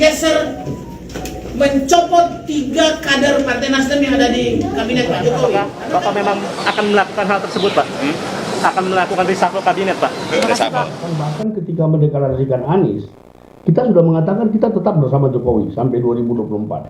menggeser, mencopot 3 kader Partai Nasdem yang ada di kabinet Pak Jokowi. Bapak memang akan melakukan hal tersebut, Pak? Akan melakukan reshuffle kabinet, Pak? Bahkan ketika mendeklarasikan Anies, kita sudah mengatakan kita tetap bersama Jokowi sampai 2024.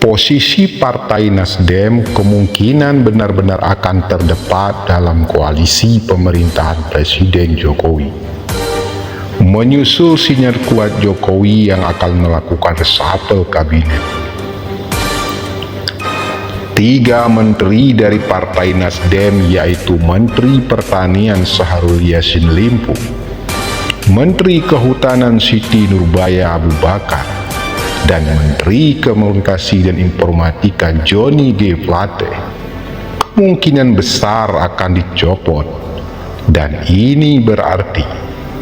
Posisi Partai Nasdem kemungkinan benar-benar akan terdepat dalam koalisi pemerintahan Presiden Jokowi. Menyusul sinyal kuat Jokowi yang akan melakukan reshuffle kabinet. 3 menteri dari Partai Nasdem yaitu Menteri Pertanian Syahrul Yassin Limpo, Menteri Kehutanan Siti Nurbaya Abu Bakar, dan Menteri Komunikasi dan Informatika Johnny G. Plate kemungkinan besar akan dicopot, dan ini berarti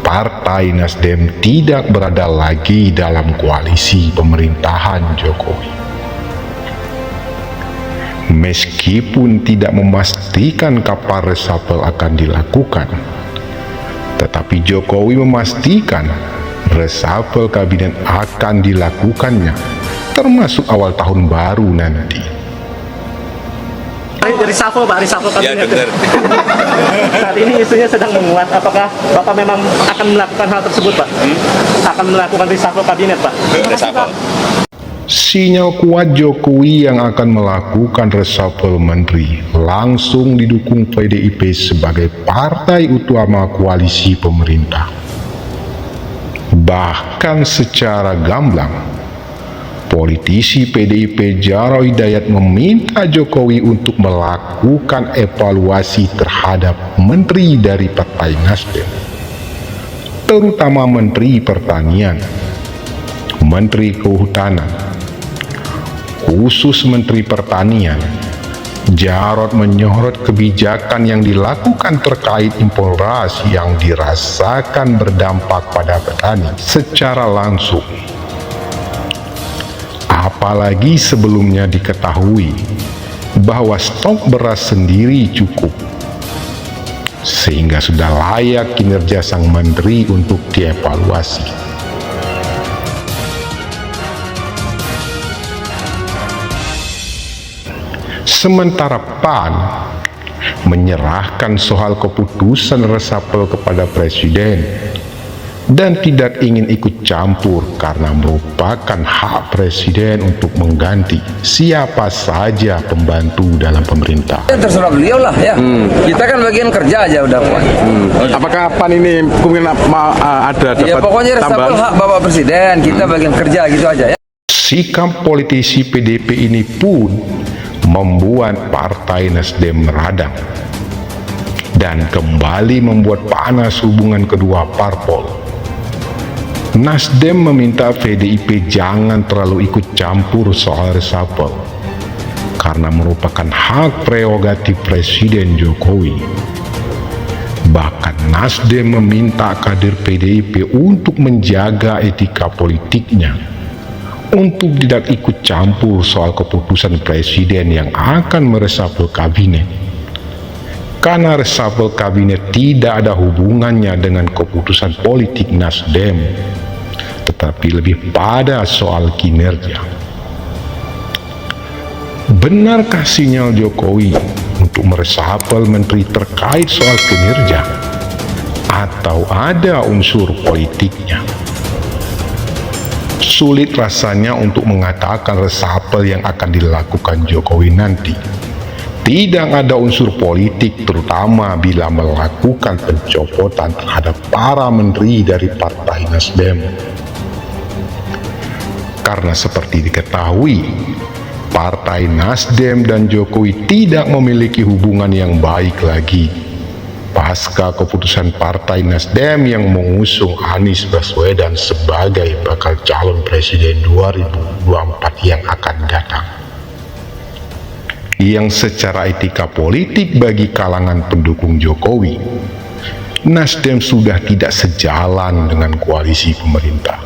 Partai Nasdem tidak berada lagi dalam koalisi pemerintahan Jokowi. Meskipun tidak memastikan kapan reshuffle akan dilakukan, tetapi Jokowi memastikan reshuffle kabinet akan dilakukannya, termasuk awal tahun baru nanti. Reshuffle, Pak, reshuffle kabinet. Ya, benar. Saat ini isunya sedang menguat. Apakah Bapak memang akan melakukan hal tersebut, Pak? Akan melakukan reshuffle kabinet, Pak? Reshuffle. Sinyal kuat Jokowi yang akan melakukan reshuffle menteri langsung didukung PDIP sebagai partai utama koalisi pemerintah. Bahkan secara gamblang, politisi PDIP Jarod Hidayat meminta Jokowi untuk melakukan evaluasi terhadap menteri dari Partai Nasdem, terutama Menteri Pertanian, Menteri Kehutanan. Khusus Menteri Pertanian, Jarod menyorot kebijakan yang dilakukan terkait impor beras yang dirasakan berdampak pada petani secara langsung. Apalagi sebelumnya diketahui bahwa stok beras sendiri cukup, sehingga sudah layak kinerja sang menteri untuk dievaluasi. Sementara PAN menyerahkan soal keputusan reshuffle kepada Presiden dan tidak ingin ikut campur karena merupakan hak Presiden untuk mengganti siapa saja pembantu dalam pemerintah. Terserah beliau lah ya. Kita kan bagian kerja aja udah Pak. Apakah PAN ini kemungkinan ada Ya pokoknya reshuffle hak Bapak Presiden, kita bagian kerja gitu aja ya. Sikap politisi PDIP ini pun membuat Partai Nasdem meradang dan kembali membuat panas hubungan kedua parpol. Nasdem meminta PDIP jangan terlalu ikut campur soal reshuffle karena merupakan hak prerogatif Presiden Jokowi. Bahkan Nasdem meminta kader PDIP untuk menjaga etika politiknya, untuk tidak ikut campur soal keputusan Presiden yang akan mereshuffle kabinet. Karena reshuffle kabinet tidak ada hubungannya dengan keputusan politik Nasdem, tetapi lebih pada soal kinerja. Benarkah sinyal Jokowi untuk mereshuffle menteri terkait soal kinerja, atau ada unsur politiknya? Sulit rasanya untuk mengatakan reshuffle yang akan dilakukan Jokowi nanti tidak ada unsur politik, terutama bila melakukan pencopotan terhadap para menteri dari Partai Nasdem. Karena seperti diketahui, Partai Nasdem dan Jokowi tidak memiliki hubungan yang baik lagi pasca keputusan Partai Nasdem yang mengusung Anies Baswedan sebagai bakal calon presiden 2024 yang akan datang. Yang secara etika politik bagi kalangan pendukung Jokowi, Nasdem sudah tidak sejalan dengan koalisi pemerintah.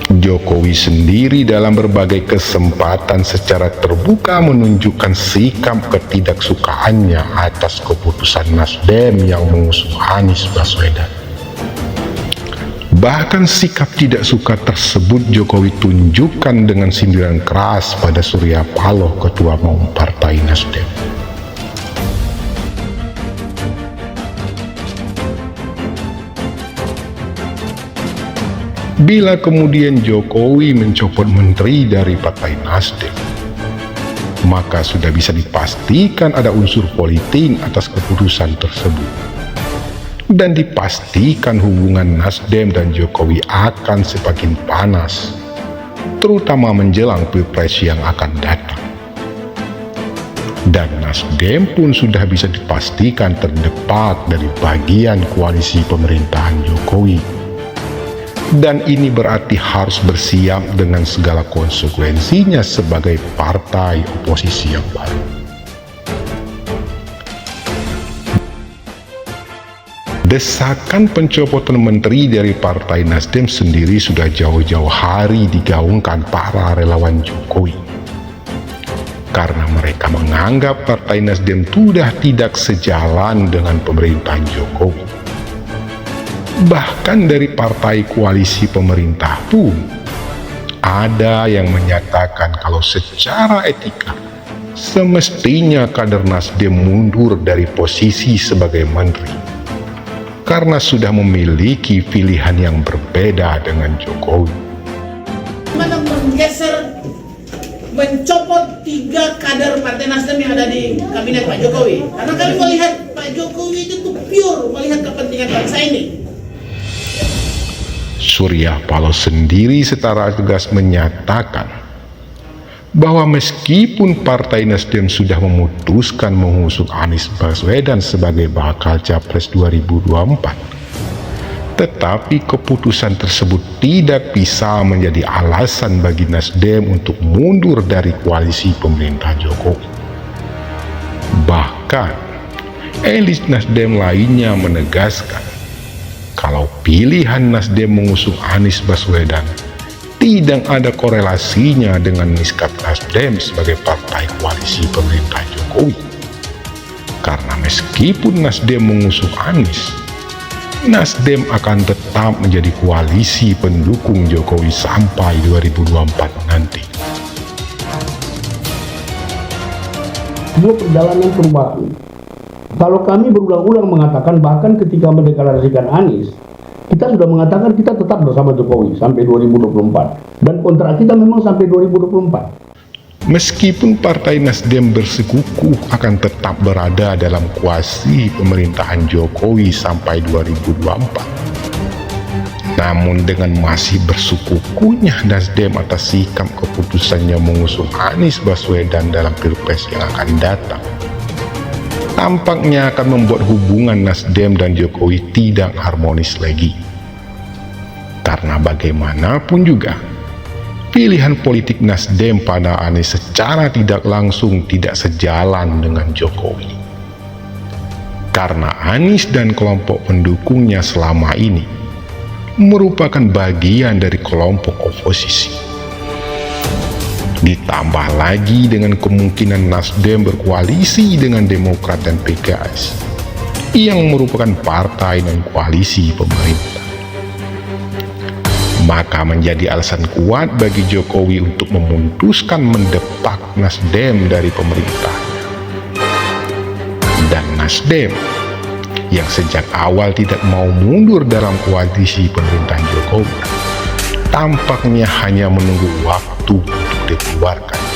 Jokowi sendiri dalam berbagai kesempatan secara terbuka menunjukkan sikap ketidaksukaannya atas keputusan Nasdem yang mengusung Anies Baswedan. Bahkan sikap tidak suka tersebut Jokowi tunjukkan dengan sindiran keras pada Surya Paloh, Ketua Umum Partai Nasdem. Bila kemudian Jokowi mencopot menteri dari Partai Nasdem, maka sudah bisa dipastikan ada unsur politik atas keputusan tersebut. Dan dipastikan hubungan Nasdem dan Jokowi akan semakin panas, terutama menjelang Pilpres yang akan datang. Dan Nasdem pun sudah bisa dipastikan terdepak dari bagian koalisi pemerintahan Jokowi. Dan ini berarti harus bersiap dengan segala konsekuensinya sebagai partai oposisi yang baru. Desakan pencopotan menteri dari Partai Nasdem sendiri sudah jauh-jauh hari digaungkan para relawan Jokowi. Karena mereka menganggap Partai Nasdem sudah tidak sejalan dengan pemerintahan Jokowi. Bahkan dari partai koalisi pemerintah pun ada yang menyatakan kalau secara etika semestinya kader Nasdem mundur dari posisi sebagai menteri karena sudah memiliki pilihan yang berbeda dengan Jokowi. Mana menggeser, mencopot 3 kader Partai Nasdem yang ada di kabinet Pak Jokowi. Karena kami melihat Pak Jokowi itu tuh pure melihat kepentingan bangsa ini. Surya Paloh sendiri secara tegas menyatakan bahwa meskipun Partai Nasdem sudah memutuskan mengusung Anies Baswedan sebagai bakal Capres 2024, tetapi keputusan tersebut tidak bisa menjadi alasan bagi Nasdem untuk mundur dari koalisi pemerintah Jokowi. Bahkan, elit Nasdem lainnya menegaskan kalau pilihan Nasdem mengusung Anies Baswedan tidak ada korelasinya dengan sikap Nasdem sebagai partai koalisi pemerintah Jokowi. Karena meskipun Nasdem mengusung Anies, Nasdem akan tetap menjadi koalisi pendukung Jokowi sampai 2024 nanti. Sebuah perjalanan perubahan. Kalau kami berulang-ulang mengatakan, bahkan ketika mendeklarasikan Anies, kita sudah mengatakan kita tetap bersama Jokowi sampai 2024. Dan kontrak kita memang sampai 2024. Meskipun Partai Nasdem bersikukuh akan tetap berada dalam koalisi pemerintahan Jokowi sampai 2024. Namun dengan masih bersikukuhnya Nasdem atas sikap keputusannya mengusung Anies Baswedan dalam Pilpres yang akan datang, tampaknya akan membuat hubungan Nasdem dan Jokowi tidak harmonis lagi. Karena bagaimanapun juga, pilihan politik Nasdem pada Anies secara tidak langsung tidak sejalan dengan Jokowi. Karena Anies dan kelompok pendukungnya selama ini merupakan bagian dari kelompok oposisi. Ditambah lagi dengan kemungkinan Nasdem berkoalisi dengan Demokrat dan PKS yang merupakan partai dan koalisi pemerintah. Maka menjadi alasan kuat bagi Jokowi untuk memutuskan mendepak Nasdem dari pemerintahnya. Dan Nasdem yang sejak awal tidak mau mundur dalam koalisi pemerintahan Jokowi tampaknya hanya menunggu waktu untuk dikeluarkan.